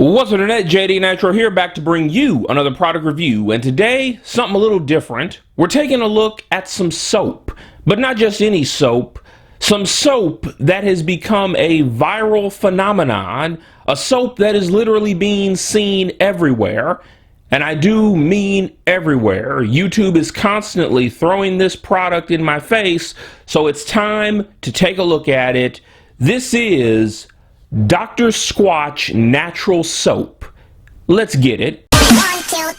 What's up, Internet? JD Natural here, back to bring you another product review. And today, something a little different. We're taking a look at some soap, but not just any soap. Some soap that has become a viral phenomenon, a soap that is literally being seen everywhere. And I do mean everywhere. YouTube is constantly throwing this product in my face, so it's time to take a look at it. This is Dr. Squatch Natural Soap. Let's get it. 1, 2,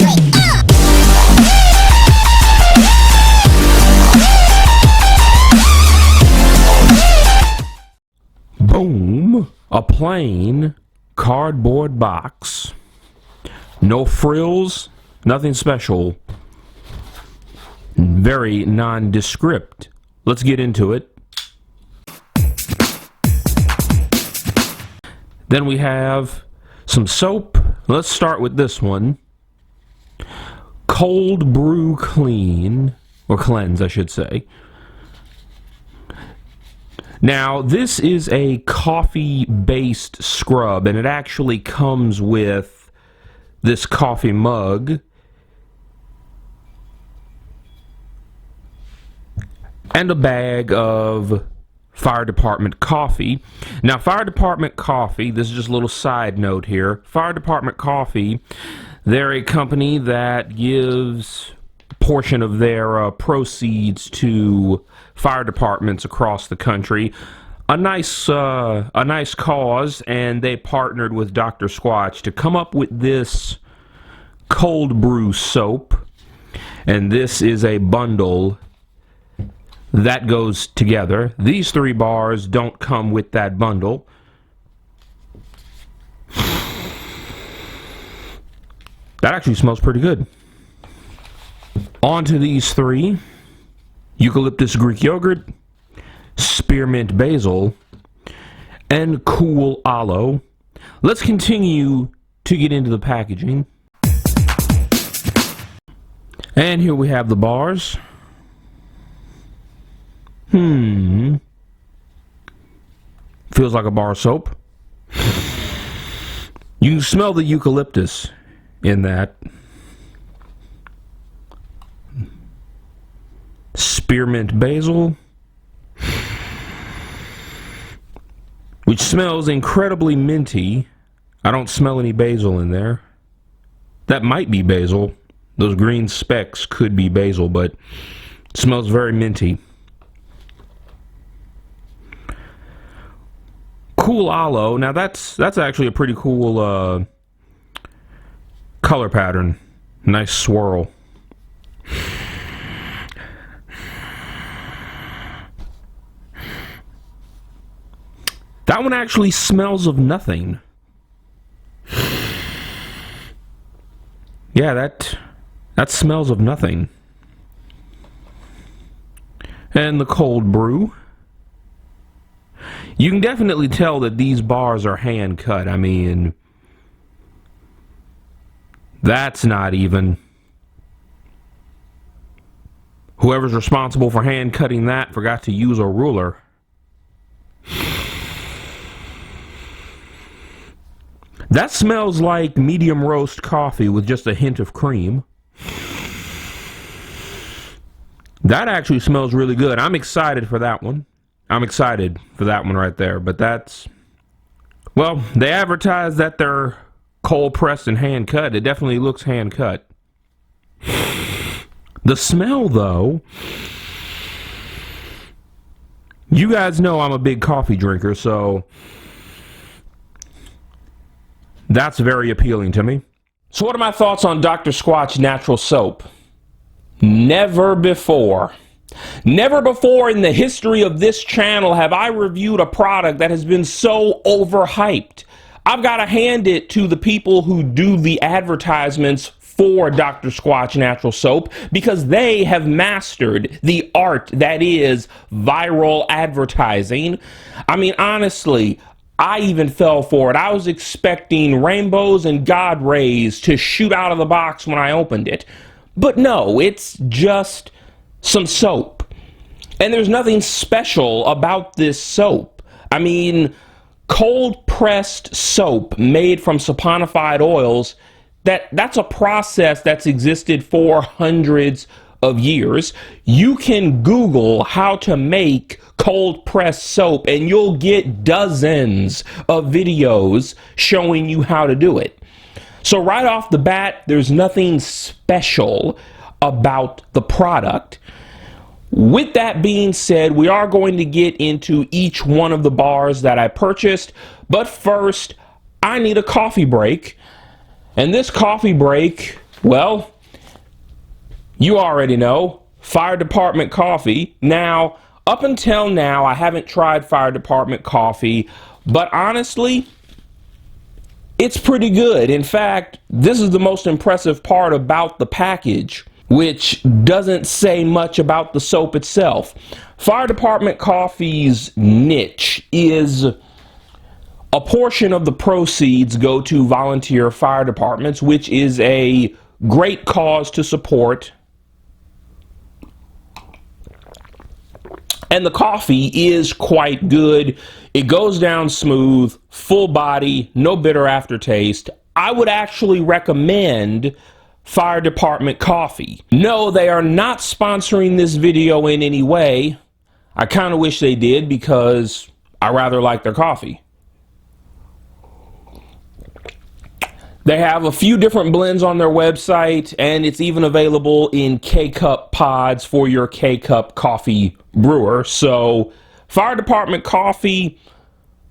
3. Boom. A plain cardboard box. No frills, nothing special. Very nondescript. Let's get into it. Then we have some soap. Let's start with this one. Cold Brew Clean, or Cleanse, I should say. Now, this is a coffee-based scrub, and it actually comes with this coffee mug and a bag of fire department coffee. Now, fire department coffee, this is just a little side note here. Fire department coffee, they're a company that gives a portion of their proceeds to fire departments across the country. A nice cause, and they partnered with Dr. Squatch to come up with this cold brew soap. And this is a bundle that goes together. These 3 bars don't come with that bundle. That actually smells pretty good. On to these 3. Eucalyptus Greek yogurt, spearmint basil, and cool aloe. Let's continue to get into the packaging. And here we have the bars. Feels like a bar of soap. You can smell the eucalyptus in that. Spearmint basil, which smells incredibly minty. I don't smell any basil in there. That might be basil. Those green specks could be basil, but it smells very minty. Cool aloe. Now that's actually a pretty cool color pattern. Nice swirl. That one actually smells of nothing. Yeah, that smells of nothing. And the cold brew. You can definitely tell that these bars are hand cut. I mean, that's not even. Whoever's responsible for hand cutting that forgot to use a ruler. That smells like medium roast coffee with just a hint of cream. That actually smells really good. I'm excited for that one. I'm excited for that one right there. But that's, well, they advertise that they're cold pressed and hand cut. It definitely looks hand cut. The smell, though, you guys know I'm a big coffee drinker, so that's very appealing to me. So what are my thoughts on Dr. Squatch Natural Soap? Never before in the history of this channel have I reviewed a product that has been so overhyped. I've got to hand it to the people who do the advertisements for Dr. Squatch Natural Soap, because they have mastered the art that is viral advertising. I mean, honestly, I even fell for it. I was expecting rainbows and God rays to shoot out of the box when I opened it. But no, it's just some soap. And there's nothing special about this soap. I mean, cold pressed soap made from saponified oils, that's a process that's existed for hundreds of years. You can Google how to make cold pressed soap and you'll get dozens of videos showing you how to do it. So right off the bat, there's nothing special about the product. With that being said, we are going to get into each one of the bars that I purchased, but first, I need a coffee break. And this coffee break, well, you already know, Fire Department coffee. Now, up until now, I haven't tried Fire Department coffee, but honestly, it's pretty good. In fact, this is the most impressive part about the package, which doesn't say much about the soap itself. Fire Department coffee's niche is a portion of the proceeds go to volunteer fire departments, which is a great cause to support. And the coffee is quite good. It goes down smooth, full body, no bitter aftertaste. I would actually recommend Fire Department coffee. No, they are not sponsoring this video in any way. I kind of wish they did because I rather like their coffee. They have a few different blends on their website, and it's even available in K-Cup pods for your K-Cup coffee brewer. So, Fire Department coffee,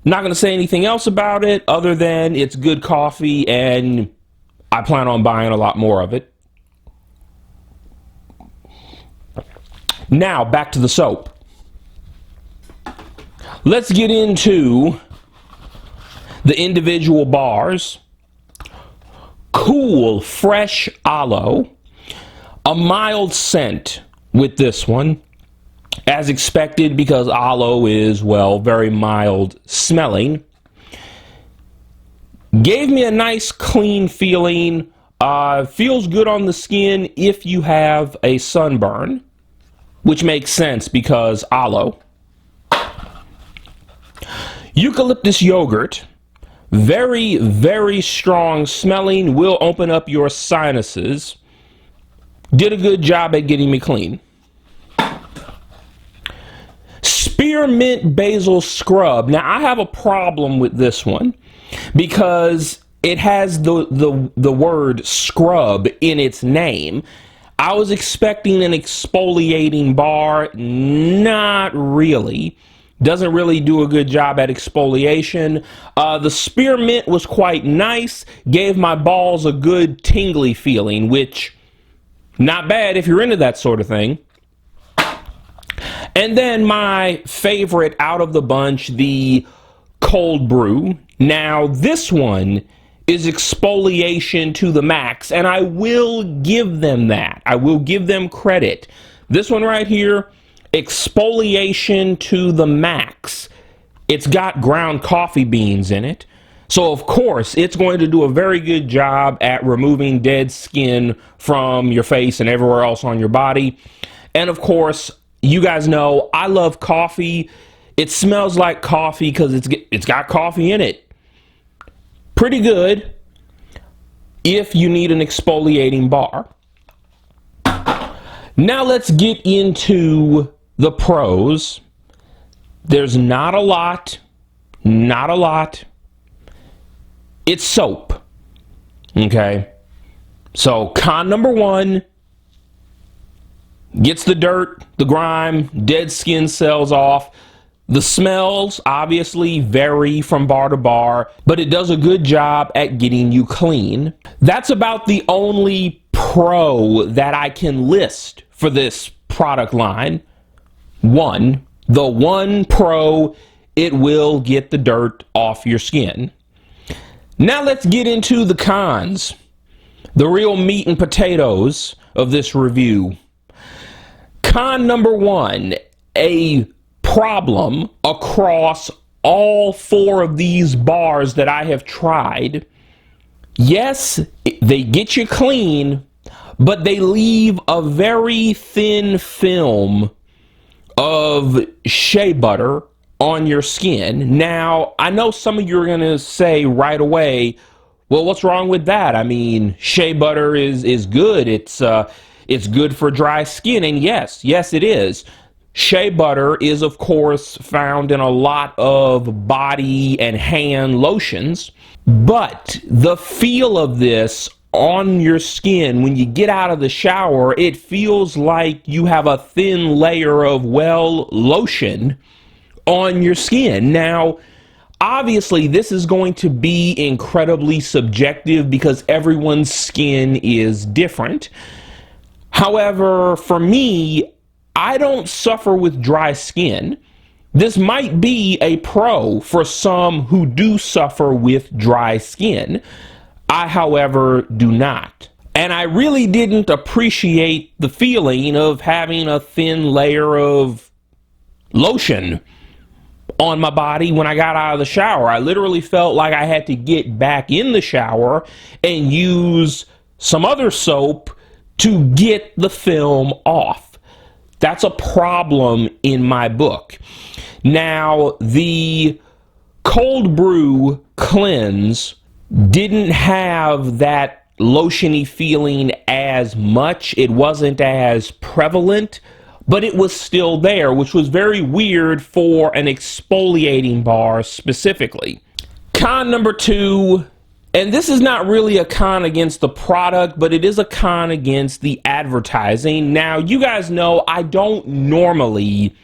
not going to say anything else about it other than it's good coffee, and I plan on buying a lot more of it. Now, back to the soap. Let's get into the individual bars. Cool, fresh aloe. A mild scent with this one, as expected, because aloe is, well, very mild smelling. Gave me a nice clean feeling. Feels good on the skin if you have a sunburn, which makes sense because aloe. Eucalyptus yogurt. Very, very strong smelling. Will open up your sinuses. Did a good job at getting me clean. Spearmint basil scrub. Now, I have a problem with this one because it has the word scrub in its name. I was expecting an exfoliating bar. Not really. Doesn't really do a good job at exfoliation. The spearmint was quite nice. Gave my balls a good tingly feeling, which, not bad if you're into that sort of thing. And then my favorite out of the bunch, the cold brew. Now, this one is exfoliation to the max, and I will give them that. I will give them credit. This one right here, exfoliation to the max. It's got ground coffee beans in it. So, of course, it's going to do a very good job at removing dead skin from your face and everywhere else on your body. And, of course, you guys know I love coffee. It smells like coffee because it's got coffee in it. Pretty good if you need an exfoliating bar. Now let's get into the pros. There's not a lot. It's soap. Okay? So con number one, gets the dirt, the grime, dead skin cells off. The smells obviously vary from bar to bar, but it does a good job at getting you clean. That's about the only pro that I can list for this product line. The one pro, it will get the dirt off your skin. Now let's get into the cons. The real meat and potatoes of this review. Con number one, a problem across all four of these bars that I have tried. Yes, they get you clean, but they leave a very thin film of shea butter on your skin. Now, I know some of you are going to say right away, well, what's wrong with that? I mean, shea butter is good. It's good for dry skin. And yes, it is. Shea butter is, of course, found in a lot of body and hand lotions. But the feel of this on your skin, when you get out of the shower, it feels like you have a thin layer of, well, lotion on your skin. Now, obviously, this is going to be incredibly subjective because everyone's skin is different. However, for me, I don't suffer with dry skin. This might be a pro for some who do suffer with dry skin. I, however, do not. And I really didn't appreciate the feeling of having a thin layer of lotion on my body when I got out of the shower. I literally felt like I had to get back in the shower and use some other soap to get the film off. That's a problem in my book. Now, the cold brew cleanse didn't have that lotiony feeling as much. It wasn't as prevalent, but it was still there, which was very weird for an exfoliating bar specifically. Con number 2, and this is not really a con against the product, but it is a con against the advertising. Now, you guys know I don't normally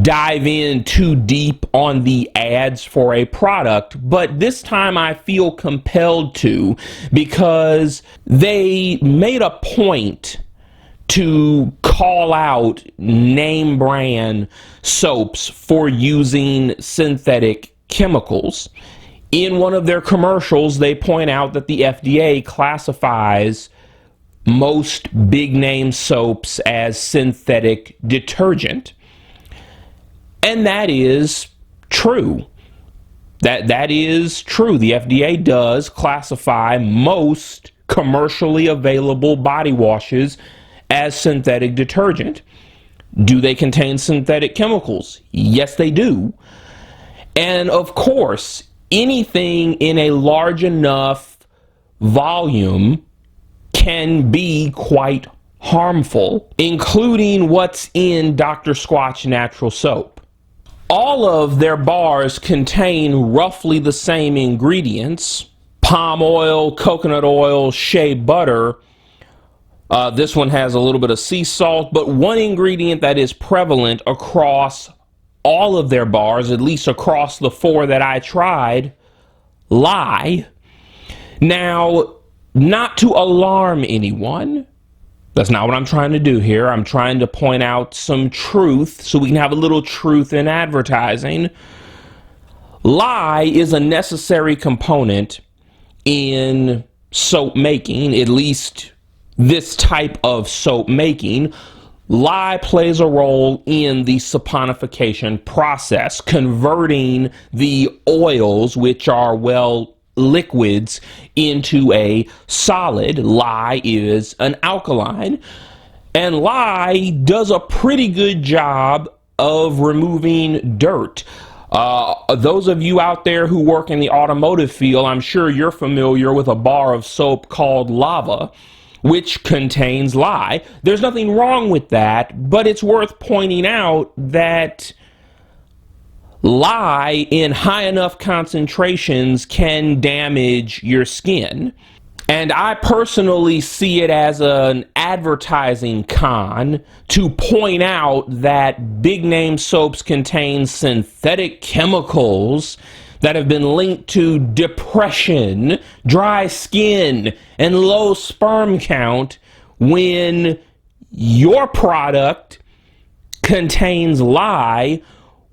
dive in too deep on the ads for a product, but this time I feel compelled to because they made a point to call out name brand soaps for using synthetic chemicals. In one of their commercials, they point out that the FDA classifies most big name soaps as synthetic detergent. And that is true. That is true. The FDA does classify most commercially available body washes as synthetic detergent. Do they contain synthetic chemicals? Yes, they do. And of course, anything in a large enough volume can be quite harmful, including what's in Dr. Squatch natural soap. All of their bars contain roughly the same ingredients: palm oil, coconut oil, shea butter. This one has a little bit of sea salt, but one ingredient that is prevalent across all of their bars, at least across the 4 that I tried, lye. Now, not to alarm anyone, that's not what I'm trying to do here. I'm trying to point out some truth so we can have a little truth in advertising. Lye is a necessary component in soap making, at least this type of soap making. Lye plays a role in the saponification process, converting the oils, which are, well, liquids, into a solid. Lye is an alkaline, and lye does a pretty good job of removing dirt. Those of you out there who work in the automotive field, I'm sure you're familiar with a bar of soap called Lava, which contains lye. There's nothing wrong with that, but it's worth pointing out that lye in high enough concentrations can damage your skin. And I personally see it as an advertising con to point out that big name soaps contain synthetic chemicals that have been linked to depression, dry skin, and low sperm count, when your product contains lye,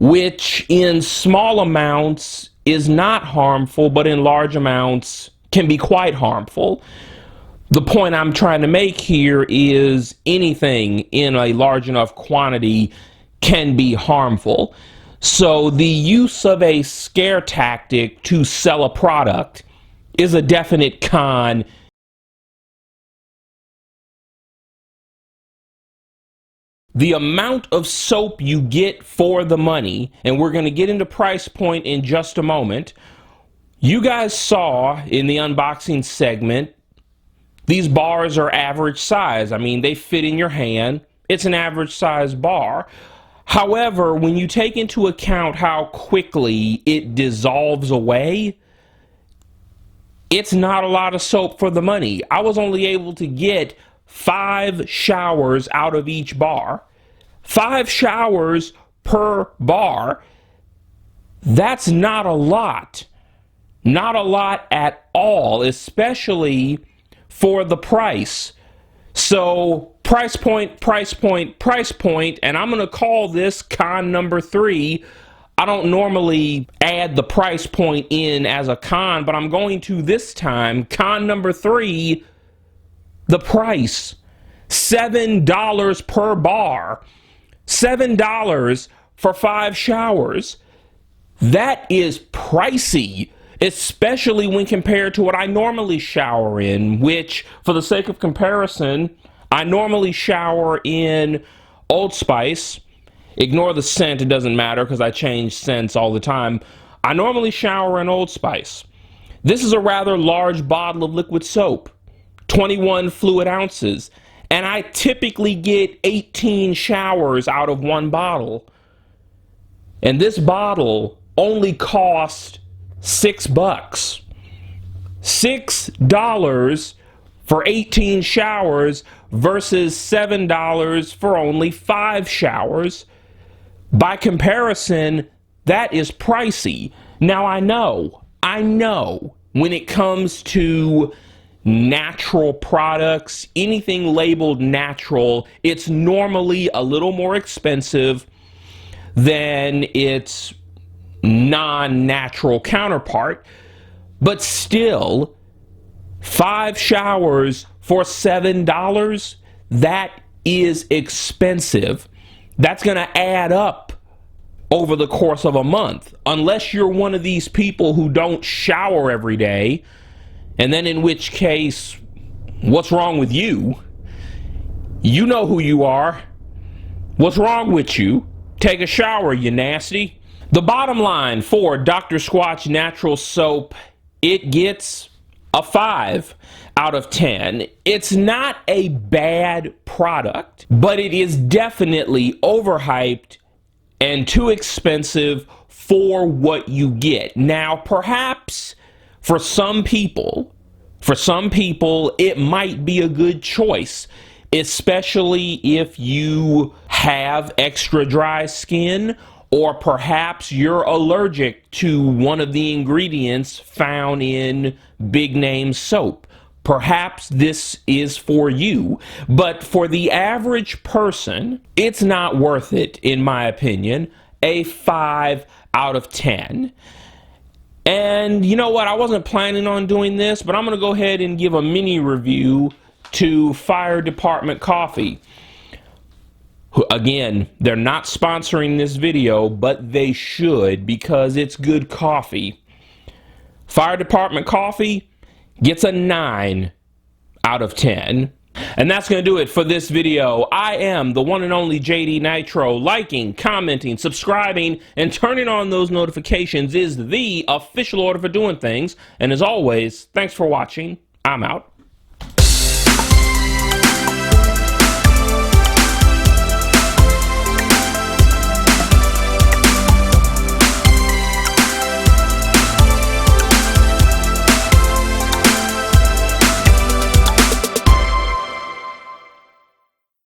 which in small amounts is not harmful, but in large amounts can be quite harmful. The point I'm trying to make here is anything in a large enough quantity can be harmful. So the use of a scare tactic to sell a product is a definite con. The amount of soap you get for the money, and we're going to get into price point in just a moment. You guys saw in the unboxing segment, these bars are average size. I mean, they fit in your hand. It's an average size bar. However, when you take into account how quickly it dissolves away, it's not a lot of soap for the money. I was only able to get 5 showers out of each bar. 5 showers per bar. That's not a lot. Not a lot at all, especially for the price. So price point, price point, price point, and I'm going to call this con number 3. I don't normally add the price point in as a con, but I'm going to this time. Con number 3, the price. $7 per bar. $7 for 5 showers. That is pricey, especially when compared to what I normally shower in, which, for the sake of comparison, I normally shower in Old Spice. Ignore the scent, it doesn't matter because I change scents all the time. I normally shower in Old Spice. This is a rather large bottle of liquid soap, 21 fluid ounces, and I typically get 18 showers out of one bottle. And this bottle only cost $6. $6 for 18 showers versus $7 for only 5 showers. By comparison, that is pricey. Now I know when it comes to natural products, anything labeled natural, it's normally a little more expensive than its non-natural counterpart, but still, 5 showers for $7, that is expensive. That's going to add up over the course of a month, unless you're one of these people who don't shower every day, and then in which case, what's wrong with you? You know who you are. What's wrong with you? Take a shower, you nasty. The bottom line for Dr. Squatch Natural Soap, it gets a 5 out of 10. It's not a bad product, but it is definitely overhyped and too expensive for what you get. Now, perhaps for some people, it might be a good choice, especially if you have extra dry skin, or perhaps you're allergic to one of the ingredients found in big name soap. Perhaps this is for you, but for the average person, it's not worth it, in my opinion. A 5 out of 10. And you know what? I wasn't planning on doing this, but I'm going to go ahead and give a mini review to Fire Department Coffee. Again, they're not sponsoring this video, but they should because it's good coffee. Fire Department Coffee gets a 9 out of 10. And that's going to do it for this video. I am the one and only JD Nitro. Liking, commenting, subscribing, and turning on those notifications is the official order for doing things. And as always, thanks for watching. I'm out.